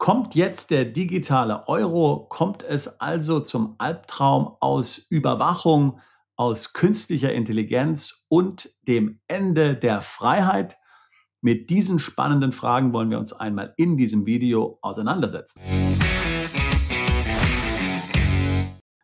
Kommt jetzt der digitale Euro? Kommt es also zum Albtraum aus Überwachung, aus künstlicher Intelligenz und dem Ende der Freiheit? Mit diesen spannenden Fragen wollen wir uns einmal in diesem Video auseinandersetzen.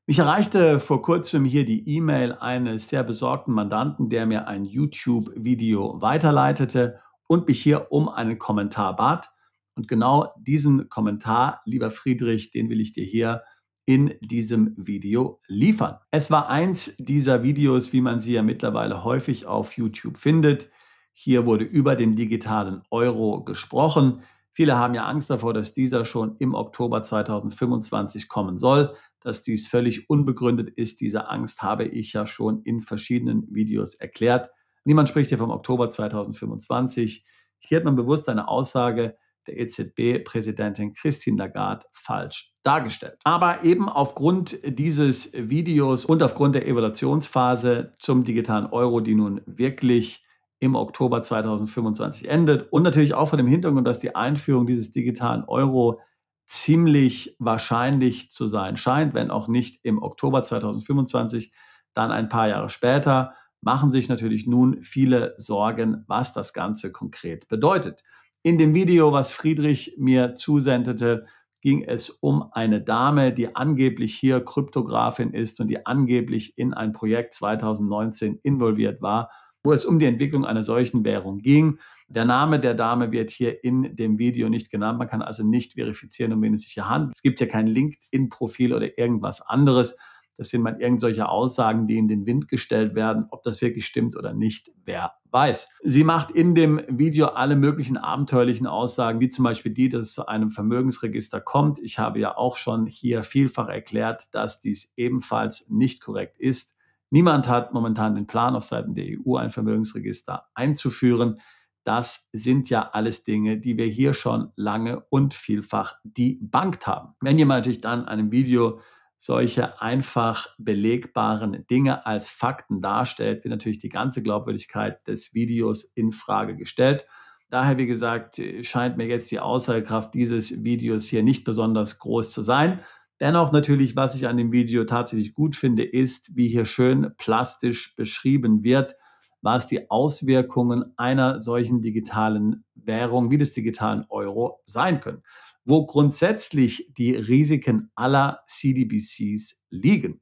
Mich erreichte vor kurzem hier die E-Mail eines sehr besorgten Mandanten, der mir ein YouTube-Video weiterleitete und mich hier um einen Kommentar bat. Und genau diesen Kommentar, lieber Friedrich, den will ich dir hier in diesem Video liefern. Es war eins dieser Videos, wie man sie ja mittlerweile häufig auf YouTube findet. Hier wurde über den digitalen Euro gesprochen. Viele haben ja Angst davor, dass dieser schon im Oktober 2025 kommen soll. Dass dies völlig unbegründet ist, diese Angst habe ich ja schon in verschiedenen Videos erklärt. Niemand spricht hier vom Oktober 2025. Hier hat man bewusst eine Aussage der EZB-Präsidentin Christine Lagarde falsch dargestellt. Aber eben aufgrund dieses Videos und aufgrund der Evaluationsphase zum digitalen Euro, die nun wirklich im Oktober 2025 endet und natürlich auch vor dem Hintergrund, dass die Einführung dieses digitalen Euro ziemlich wahrscheinlich zu sein scheint, wenn auch nicht im Oktober 2025, dann ein paar Jahre später, machen sich natürlich nun viele Sorgen, was das Ganze konkret bedeutet. In dem Video, was Friedrich mir zusendete, ging es um eine Dame, die angeblich hier Kryptografin ist und die angeblich in ein Projekt 2019 involviert war, wo es um die Entwicklung einer solchen Währung ging. Der Name der Dame wird hier in dem Video nicht genannt. Man kann also nicht verifizieren, um wen es sich hier handelt. Es gibt hier kein LinkedIn-Profil oder irgendwas anderes. Das sind mal irgendwelche Aussagen, die in den Wind gestellt werden. Ob das wirklich stimmt oder nicht, wer weiß. Sie macht in dem Video alle möglichen abenteuerlichen Aussagen, wie zum Beispiel die, dass es zu einem Vermögensregister kommt. Ich habe ja auch schon hier vielfach erklärt, dass dies ebenfalls nicht korrekt ist. Niemand hat momentan den Plan, auf Seiten der EU ein Vermögensregister einzuführen. Das sind ja alles Dinge, die wir hier schon lange und vielfach debunked haben. Wenn jemand natürlich dann in einem Video solche einfach belegbaren Dinge als Fakten darstellt, wird natürlich die ganze Glaubwürdigkeit des Videos in Frage gestellt. Daher, wie gesagt, scheint mir jetzt die Aussagekraft dieses Videos hier nicht besonders groß zu sein. Dennoch natürlich, was ich an dem Video tatsächlich gut finde, ist, wie hier schön plastisch beschrieben wird, was die Auswirkungen einer solchen digitalen Währung wie des digitalen Euro sein können, wo grundsätzlich die Risiken aller CDBCs liegen.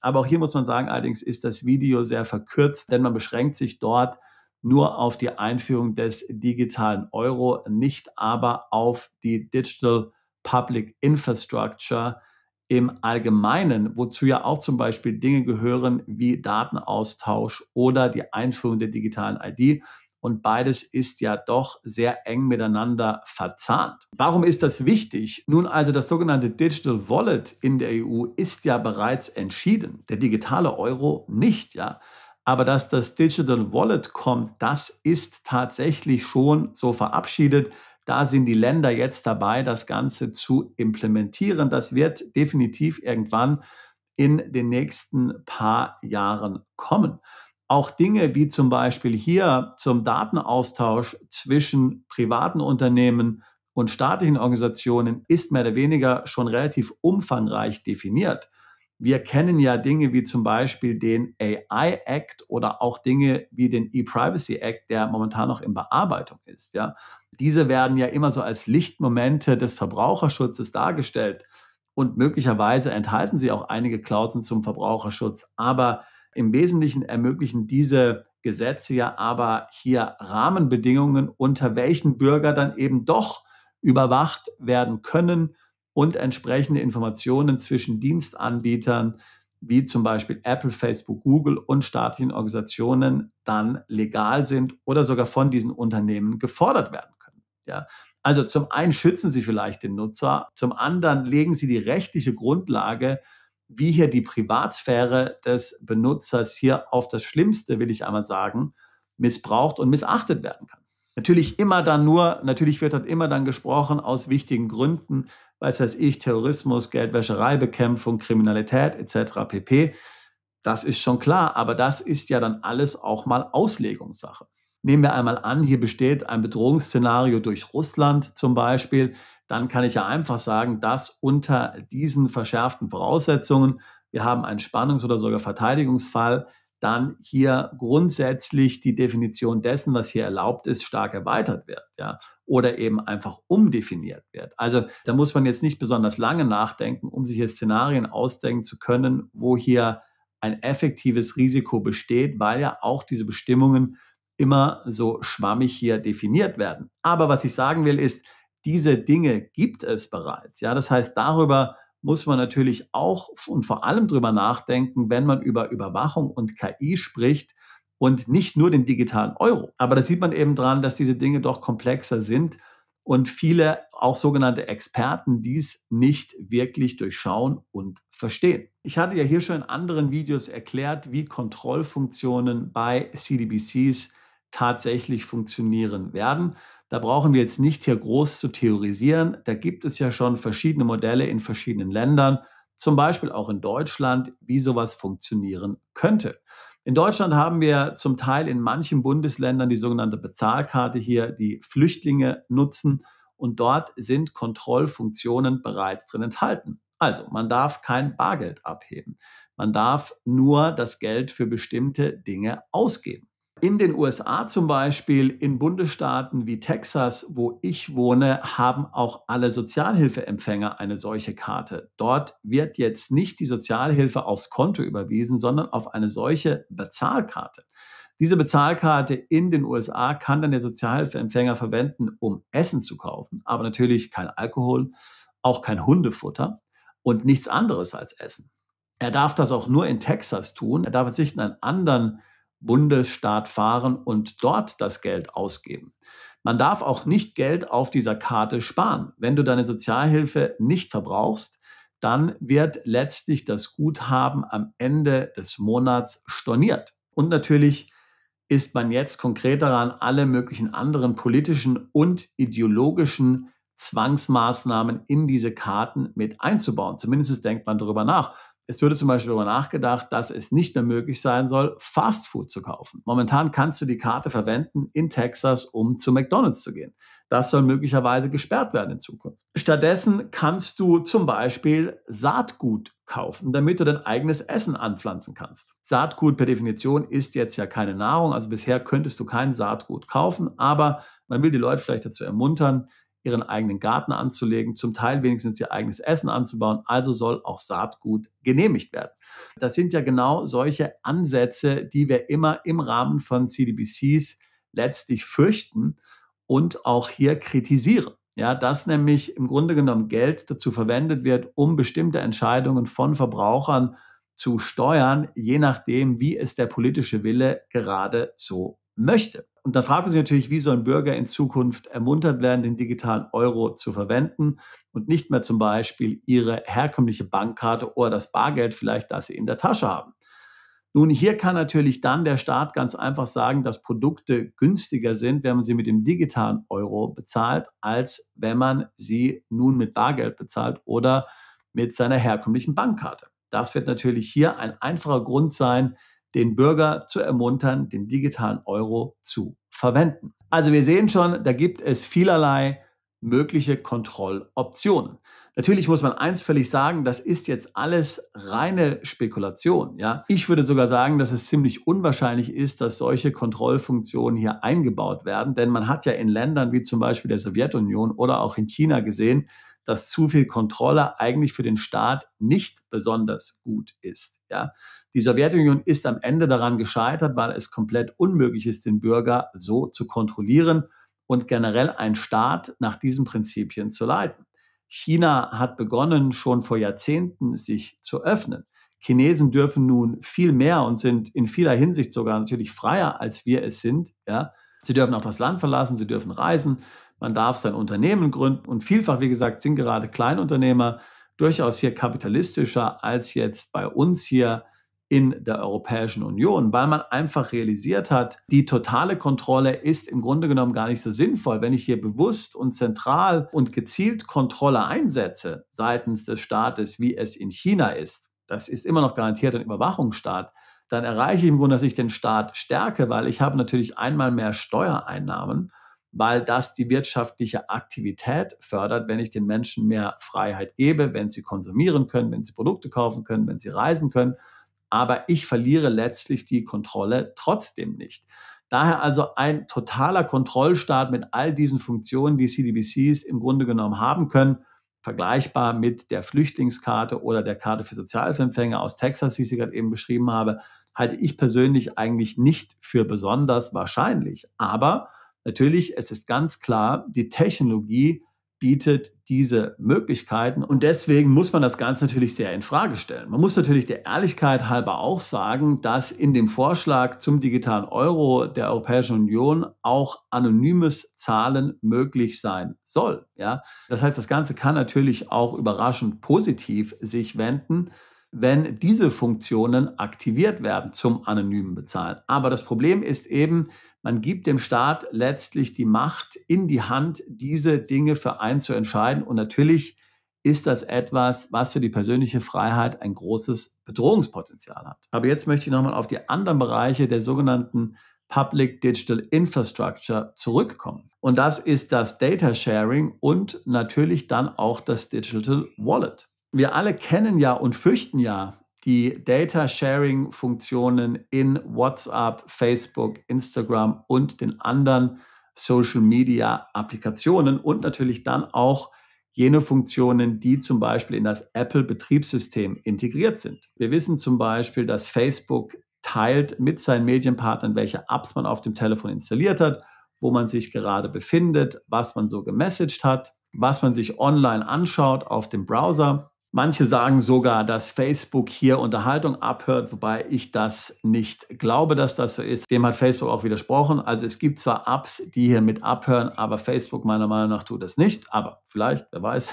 Aber auch hier muss man sagen, allerdings ist das Video sehr verkürzt, denn man beschränkt sich dort nur auf die Einführung des digitalen Euro, nicht aber auf die Digital Public Infrastructure im Allgemeinen, wozu ja auch zum Beispiel Dinge gehören wie Datenaustausch oder die Einführung der digitalen ID. Und beides ist ja doch sehr eng miteinander verzahnt. Warum ist das wichtig? Nun also, das sogenannte Digital Wallet in der EU ist ja bereits entschieden. Der digitale Euro nicht, ja. Aber dass das Digital Wallet kommt, das ist tatsächlich schon so verabschiedet. Da sind die Länder jetzt dabei, das Ganze zu implementieren. Das wird definitiv irgendwann in den nächsten paar Jahren kommen. Auch Dinge wie zum Beispiel hier zum Datenaustausch zwischen privaten Unternehmen und staatlichen Organisationen ist mehr oder weniger schon relativ umfangreich definiert. Wir kennen ja Dinge wie zum Beispiel den AI Act oder auch Dinge wie den E-Privacy Act, der momentan noch in Bearbeitung ist. Ja. Diese werden ja immer so als Lichtmomente des Verbraucherschutzes dargestellt und möglicherweise enthalten sie auch einige Klauseln zum Verbraucherschutz. Aber im Wesentlichen ermöglichen diese Gesetze ja aber hier Rahmenbedingungen, unter welchen Bürger dann eben doch überwacht werden können und entsprechende Informationen zwischen Dienstanbietern wie zum Beispiel Apple, Facebook, Google und staatlichen Organisationen dann legal sind oder sogar von diesen Unternehmen gefordert werden können. Ja. Also zum einen schützen sie vielleicht den Nutzer, zum anderen legen sie die rechtliche Grundlage, wie hier die Privatsphäre des Benutzers hier auf das Schlimmste, will ich einmal sagen, missbraucht und missachtet werden kann. Natürlich wird dort immer dann gesprochen aus wichtigen Gründen, weiß ich, Terrorismus, Geldwäschereibekämpfung, Kriminalität etc. pp. Das ist schon klar, aber das ist ja dann alles auch mal Auslegungssache. Nehmen wir einmal an, hier besteht ein Bedrohungsszenario durch Russland zum Beispiel, dann kann ich ja einfach sagen, dass unter diesen verschärften Voraussetzungen, wir haben einen Spannungs- oder sogar Verteidigungsfall, dann hier grundsätzlich die Definition dessen, was hier erlaubt ist, stark erweitert wird, ja, oder eben einfach umdefiniert wird. Also da muss man jetzt nicht besonders lange nachdenken, um sich hier Szenarien ausdenken zu können, wo hier ein effektives Risiko besteht, weil ja auch diese Bestimmungen immer so schwammig hier definiert werden. Aber was ich sagen will, ist, diese Dinge gibt es bereits. Ja, das heißt, darüber muss man natürlich auch und vor allem drüber nachdenken, wenn man über Überwachung und KI spricht und nicht nur den digitalen Euro. Aber da sieht man eben dran, dass diese Dinge doch komplexer sind und viele, auch sogenannte Experten, dies nicht wirklich durchschauen und verstehen. Ich hatte ja hier schon in anderen Videos erklärt, wie Kontrollfunktionen bei CDBCs tatsächlich funktionieren werden. Da brauchen wir jetzt nicht hier groß zu theorisieren. Da gibt es ja schon verschiedene Modelle in verschiedenen Ländern, zum Beispiel auch in Deutschland, wie sowas funktionieren könnte. In Deutschland haben wir zum Teil in manchen Bundesländern die sogenannte Bezahlkarte hier, die Flüchtlinge nutzen, und dort sind Kontrollfunktionen bereits drin enthalten. Also man darf kein Bargeld abheben. Man darf nur das Geld für bestimmte Dinge ausgeben. In den USA zum Beispiel, in Bundesstaaten wie Texas, wo ich wohne, haben auch alle Sozialhilfeempfänger eine solche Karte. Dort wird jetzt nicht die Sozialhilfe aufs Konto überwiesen, sondern auf eine solche Bezahlkarte. Diese Bezahlkarte in den USA kann dann der Sozialhilfeempfänger verwenden, um Essen zu kaufen, aber natürlich kein Alkohol, auch kein Hundefutter und nichts anderes als Essen. Er darf das auch nur in Texas tun. Er darf jetzt nicht in einen anderen Bundesstaat fahren und dort das Geld ausgeben. Man darf auch nicht Geld auf dieser Karte sparen. Wenn du deine Sozialhilfe nicht verbrauchst, dann wird letztlich das Guthaben am Ende des Monats storniert. Und natürlich ist man jetzt konkret daran, alle möglichen anderen politischen und ideologischen Zwangsmaßnahmen in diese Karten mit einzubauen. Zumindest denkt man darüber nach. Es würde zum Beispiel darüber nachgedacht, dass es nicht mehr möglich sein soll, Fastfood zu kaufen. Momentan kannst du die Karte verwenden in Texas, um zu McDonald's zu gehen. Das soll möglicherweise gesperrt werden in Zukunft. Stattdessen kannst du zum Beispiel Saatgut kaufen, damit du dein eigenes Essen anpflanzen kannst. Saatgut per Definition ist jetzt ja keine Nahrung, also bisher könntest du kein Saatgut kaufen, aber man will die Leute vielleicht dazu ermuntern, ihren eigenen Garten anzulegen, zum Teil wenigstens ihr eigenes Essen anzubauen, also soll auch Saatgut genehmigt werden. Das sind ja genau solche Ansätze, die wir immer im Rahmen von CDBCs letztlich fürchten und auch hier kritisieren. Ja, dass nämlich im Grunde genommen Geld dazu verwendet wird, um bestimmte Entscheidungen von Verbrauchern zu steuern, je nachdem, wie es der politische Wille gerade so möchte. Und dann fragt man sich natürlich, wie sollen Bürger in Zukunft ermuntert werden, den digitalen Euro zu verwenden und nicht mehr zum Beispiel ihre herkömmliche Bankkarte oder das Bargeld vielleicht, das sie in der Tasche haben. Nun, hier kann natürlich dann der Staat ganz einfach sagen, dass Produkte günstiger sind, wenn man sie mit dem digitalen Euro bezahlt, als wenn man sie nun mit Bargeld bezahlt oder mit seiner herkömmlichen Bankkarte. Das wird natürlich hier ein einfacher Grund sein, den Bürger zu ermuntern, den digitalen Euro zu verwenden. Also wir sehen schon, da gibt es vielerlei mögliche Kontrolloptionen. Natürlich muss man eins völlig sagen, das ist jetzt alles reine Spekulation. Ja? Ich würde sogar sagen, dass es ziemlich unwahrscheinlich ist, dass solche Kontrollfunktionen hier eingebaut werden, denn man hat ja in Ländern wie zum Beispiel der Sowjetunion oder auch in China gesehen, dass zu viel Kontrolle eigentlich für den Staat nicht besonders gut ist. Ja? Die Sowjetunion ist am Ende daran gescheitert, weil es komplett unmöglich ist, den Bürger so zu kontrollieren und generell einen Staat nach diesen Prinzipien zu leiten. China hat begonnen, schon vor Jahrzehnten sich zu öffnen. Chinesen dürfen nun viel mehr und sind in vieler Hinsicht sogar natürlich freier, als wir es sind. Ja? Sie dürfen auch das Land verlassen, sie dürfen reisen, man darf sein Unternehmen gründen und vielfach, wie gesagt, sind gerade Kleinunternehmer durchaus hier kapitalistischer als jetzt bei uns hier in der Europäischen Union, weil man einfach realisiert hat, die totale Kontrolle ist im Grunde genommen gar nicht so sinnvoll. Wenn ich hier bewusst und zentral und gezielt Kontrolle einsetze seitens des Staates, wie es in China ist, das ist immer noch garantiert ein Überwachungsstaat, dann erreiche ich im Grunde, dass ich den Staat stärke, weil ich habe natürlich einmal mehr Steuereinnahmen. weil das die wirtschaftliche Aktivität fördert, wenn ich den Menschen mehr Freiheit gebe, wenn sie konsumieren können, wenn sie Produkte kaufen können, wenn sie reisen können. Aber ich verliere letztlich die Kontrolle trotzdem nicht. Daher also ein totaler Kontrollstaat mit all diesen Funktionen, die CBDCs im Grunde genommen haben können, vergleichbar mit der Flüchtlingskarte oder der Karte für Sozialhilfeempfänger aus Texas, wie ich sie gerade eben beschrieben habe, halte ich persönlich eigentlich nicht für besonders wahrscheinlich. Aber natürlich, es ist ganz klar, die Technologie bietet diese Möglichkeiten und deswegen muss man das Ganze natürlich sehr in Frage stellen. Man muss natürlich der Ehrlichkeit halber auch sagen, dass in dem Vorschlag zum digitalen Euro der Europäischen Union auch anonymes Zahlen möglich sein soll. Ja? Das heißt, das Ganze kann natürlich auch überraschend positiv sich wenden, wenn diese Funktionen aktiviert werden zum anonymen Bezahlen. Aber das Problem ist eben, man gibt dem Staat letztlich die Macht in die Hand, diese Dinge für einen zu entscheiden. Und natürlich ist das etwas, was für die persönliche Freiheit ein großes Bedrohungspotenzial hat. Aber jetzt möchte ich nochmal auf die anderen Bereiche der sogenannten Public Digital Infrastructure zurückkommen. Und das ist das Data Sharing und natürlich dann auch das Digital Wallet. Wir alle kennen ja und fürchten ja die Data-Sharing-Funktionen in WhatsApp, Facebook, Instagram und den anderen Social-Media-Applikationen und natürlich dann auch jene Funktionen, die zum Beispiel in das Apple-Betriebssystem integriert sind. Wir wissen zum Beispiel, dass Facebook teilt mit seinen Medienpartnern, welche Apps man auf dem Telefon installiert hat, wo man sich gerade befindet, was man so gemessaged hat, was man sich online anschaut auf dem Browser. Manche sagen sogar, dass Facebook hier Unterhaltung abhört, wobei ich das nicht glaube, dass das so ist. Dem hat Facebook auch widersprochen. Also es gibt zwar Apps, die hier mit abhören, aber Facebook meiner Meinung nach tut das nicht. Aber vielleicht, wer weiß.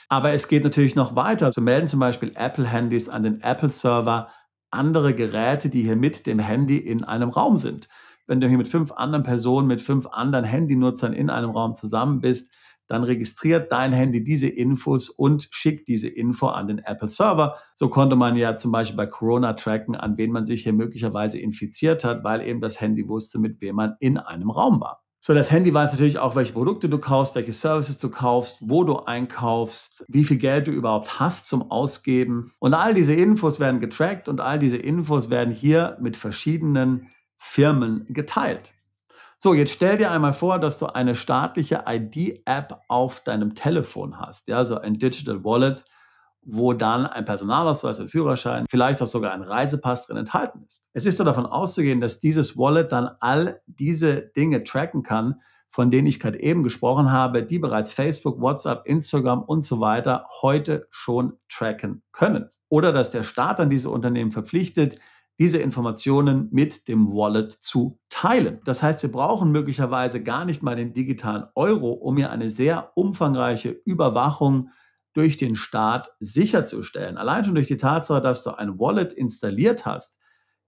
Aber es geht natürlich noch weiter. So melden zum Beispiel Apple-Handys an den Apple-Server andere Geräte, die hier mit dem Handy in einem Raum sind. Wenn du hier mit 5 anderen Personen, mit 5 anderen Handynutzern in einem Raum zusammen bist, dann registriert dein Handy diese Infos und schickt diese Info an den Apple-Server. So konnte man ja zum Beispiel bei Corona tracken, an wen man sich hier möglicherweise infiziert hat, weil eben das Handy wusste, mit wem man in einem Raum war. So, das Handy weiß natürlich auch, welche Produkte du kaufst, welche Services du kaufst, wo du einkaufst, wie viel Geld du überhaupt hast zum Ausgeben. Und all diese Infos werden getrackt und all diese Infos werden hier mit verschiedenen Firmen geteilt. So, jetzt stell dir einmal vor, dass du eine staatliche ID-App auf deinem Telefon hast, ja, so ein Digital Wallet, wo dann ein Personalausweis, ein Führerschein, vielleicht auch sogar ein Reisepass drin enthalten ist. Es ist so davon auszugehen, dass dieses Wallet dann all diese Dinge tracken kann, von denen ich gerade eben gesprochen habe, die bereits Facebook, WhatsApp, Instagram und so weiter heute schon tracken können. Oder dass der Staat dann diese Unternehmen verpflichtet, diese Informationen mit dem Wallet zu teilen. Das heißt, wir brauchen möglicherweise gar nicht mal den digitalen Euro, um hier eine sehr umfangreiche Überwachung durch den Staat sicherzustellen. Allein schon durch die Tatsache, dass du ein Wallet installiert hast,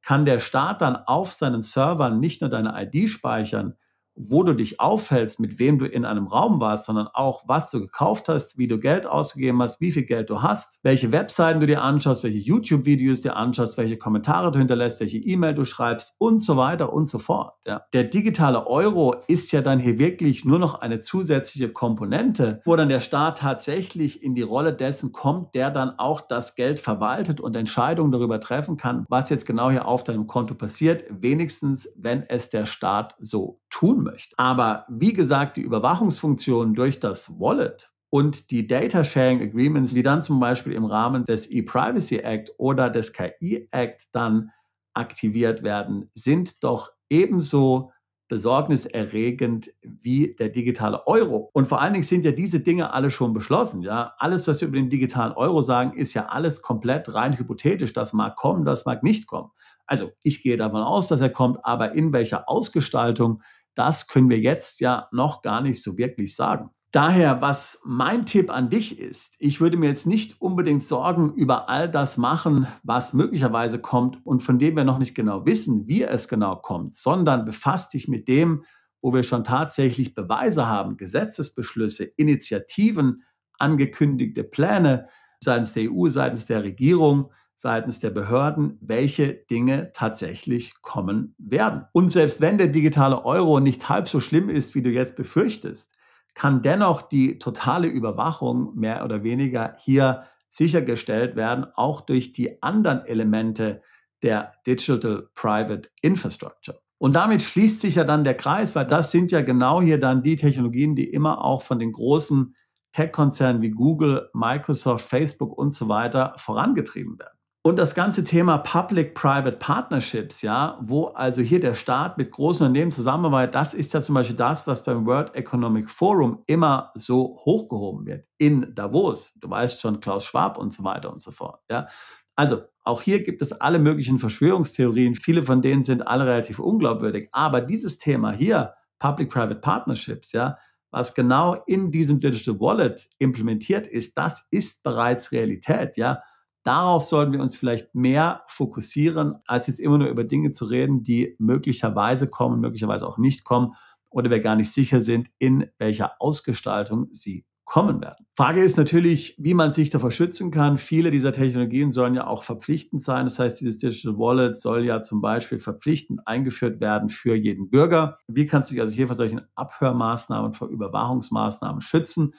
kann der Staat dann auf seinen Servern nicht nur deine ID speichern, wo du dich aufhältst, mit wem du in einem Raum warst, sondern auch, was du gekauft hast, wie du Geld ausgegeben hast, wie viel Geld du hast, welche Webseiten du dir anschaust, welche YouTube-Videos dir anschaust, welche Kommentare du hinterlässt, welche E-Mail du schreibst und so weiter und so fort. Ja. Der digitale Euro ist ja dann hier wirklich nur noch eine zusätzliche Komponente, wo dann der Staat tatsächlich in die Rolle dessen kommt, der dann auch das Geld verwaltet und Entscheidungen darüber treffen kann, was jetzt genau hier auf deinem Konto passiert, wenigstens wenn es der Staat so tun möchte. Aber wie gesagt, die Überwachungsfunktion durch das Wallet und die Data Sharing Agreements, die dann zum Beispiel im Rahmen des E-Privacy Act oder des KI Act dann aktiviert werden, sind doch ebenso besorgniserregend wie der digitale Euro. Und vor allen Dingen sind ja diese Dinge alle schon beschlossen. Ja? Alles, was wir über den digitalen Euro sagen, ist ja alles komplett rein hypothetisch. Das mag kommen, das mag nicht kommen. Also ich gehe davon aus, dass er kommt, aber in welcher Ausgestaltung, das können wir jetzt ja noch gar nicht so wirklich sagen. Daher, was mein Tipp an dich ist, ich würde mir jetzt nicht unbedingt Sorgen über all das machen, was möglicherweise kommt und von dem wir noch nicht genau wissen, wie es genau kommt, sondern befasst dich mit dem, wo wir schon tatsächlich Beweise haben, Gesetzesbeschlüsse, Initiativen, angekündigte Pläne seitens der EU, seitens der Regierung, seitens der Behörden, welche Dinge tatsächlich kommen werden. Und selbst wenn der digitale Euro nicht halb so schlimm ist, wie du jetzt befürchtest, kann dennoch die totale Überwachung mehr oder weniger hier sichergestellt werden, auch durch die anderen Elemente der Digital Private Infrastructure. Und damit schließt sich ja dann der Kreis, weil das sind ja genau hier dann die Technologien, die immer auch von den großen Tech-Konzernen wie Google, Microsoft, Facebook und so weiter vorangetrieben werden. Und das ganze Thema Public-Private Partnerships, ja, wo also hier der Staat mit großen Unternehmen zusammenarbeitet, das ist ja zum Beispiel das, was beim World Economic Forum immer so hochgehoben wird. In Davos, du weißt schon, Klaus Schwab und so weiter und so fort. Ja. Also auch hier gibt es alle möglichen Verschwörungstheorien. Viele von denen sind alle relativ unglaubwürdig. Aber dieses Thema hier, Public-Private Partnerships, ja, was genau in diesem Digital Wallet implementiert ist, das ist bereits Realität, ja. Darauf sollten wir uns vielleicht mehr fokussieren, als jetzt immer nur über Dinge zu reden, die möglicherweise kommen, möglicherweise auch nicht kommen oder wir gar nicht sicher sind, in welcher Ausgestaltung sie kommen werden. Frage ist natürlich, wie man sich davor schützen kann. Viele dieser Technologien sollen ja auch verpflichtend sein. Das heißt, dieses Digital Wallet soll ja zum Beispiel verpflichtend eingeführt werden für jeden Bürger. Wie kannst du dich also hier vor solchen Abhörmaßnahmen, vor Überwachungsmaßnahmen schützen?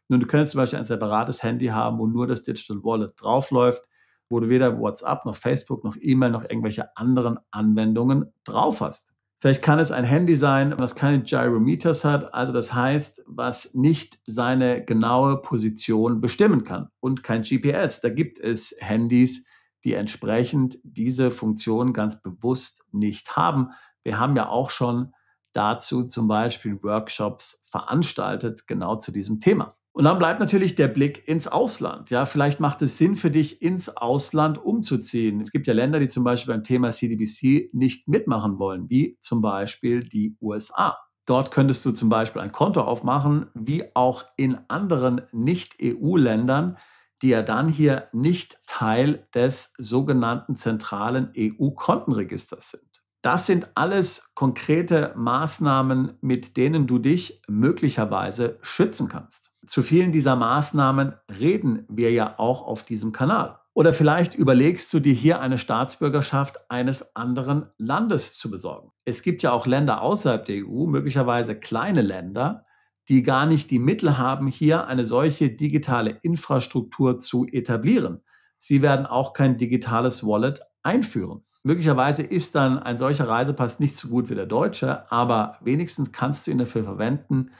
Nun, du könntest zum Beispiel ein separates Handy haben, wo nur das Digital Wallet draufläuft, wo du weder WhatsApp noch Facebook noch E-Mail noch irgendwelche anderen Anwendungen drauf hast. Vielleicht kann es ein Handy sein, was keine Gyrometers hat, also das heißt, was nicht seine genaue Position bestimmen kann und kein GPS. Da gibt es Handys, die entsprechend diese Funktion ganz bewusst nicht haben. Wir haben ja auch schon dazu zum Beispiel Workshops veranstaltet, genau zu diesem Thema. Und dann bleibt natürlich der Blick ins Ausland. Ja, vielleicht macht es Sinn für dich, ins Ausland umzuziehen. Es gibt ja Länder, die zum Beispiel beim Thema CBDC nicht mitmachen wollen, wie zum Beispiel die USA. Dort könntest du zum Beispiel ein Konto aufmachen, wie auch in anderen Nicht-EU-Ländern, die ja dann hier nicht Teil des sogenannten zentralen EU-Kontenregisters sind. Das sind alles konkrete Maßnahmen, mit denen du dich möglicherweise schützen kannst. Zu vielen dieser Maßnahmen reden wir ja auch auf diesem Kanal. Oder vielleicht überlegst du dir hier eine Staatsbürgerschaft eines anderen Landes zu besorgen. Es gibt ja auch Länder außerhalb der EU, möglicherweise kleine Länder, die gar nicht die Mittel haben, hier eine solche digitale Infrastruktur zu etablieren. Sie werden auch kein digitales Wallet einführen. Möglicherweise ist dann ein solcher Reisepass nicht so gut wie der deutsche, aber wenigstens kannst du ihn dafür verwenden,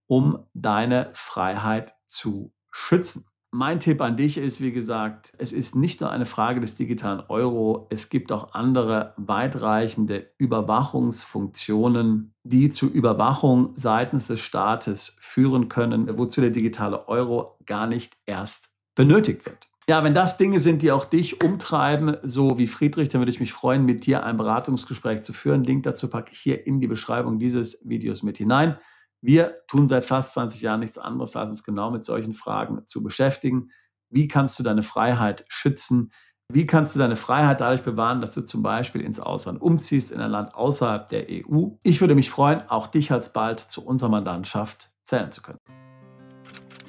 um deine Freiheit zu schützen. Mein Tipp an dich ist, wie gesagt, es ist nicht nur eine Frage des digitalen Euro, es gibt auch andere weitreichende Überwachungsfunktionen, die zur Überwachung seitens des Staates führen können, wozu der digitale Euro gar nicht erst benötigt wird. Ja, wenn das Dinge sind, die auch dich umtreiben, so wie Friedrich, dann würde ich mich freuen, mit dir ein Beratungsgespräch zu führen. Link dazu packe ich hier in die Beschreibung dieses Videos mit hinein. Wir tun seit fast 20 Jahren nichts anderes, als uns genau mit solchen Fragen zu beschäftigen. Wie kannst du deine Freiheit schützen? Wie kannst du deine Freiheit dadurch bewahren, dass du zum Beispiel ins Ausland umziehst, in ein Land außerhalb der EU? Ich würde mich freuen, auch dich alsbald zu unserer Mandantschaft zählen zu können.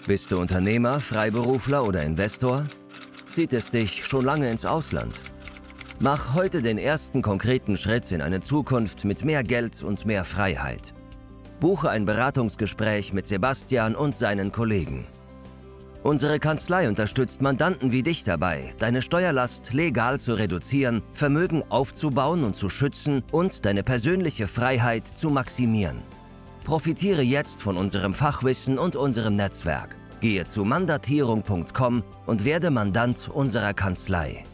Bist du Unternehmer, Freiberufler oder Investor? Zieht es dich schon lange ins Ausland? Mach heute den ersten konkreten Schritt in eine Zukunft mit mehr Geld und mehr Freiheit. Buche ein Beratungsgespräch mit Sebastian und seinen Kollegen. Unsere Kanzlei unterstützt Mandanten wie dich dabei, deine Steuerlast legal zu reduzieren, Vermögen aufzubauen und zu schützen und deine persönliche Freiheit zu maximieren. Profitiere jetzt von unserem Fachwissen und unserem Netzwerk. Gehe zu mandatierung.com und werde Mandant unserer Kanzlei.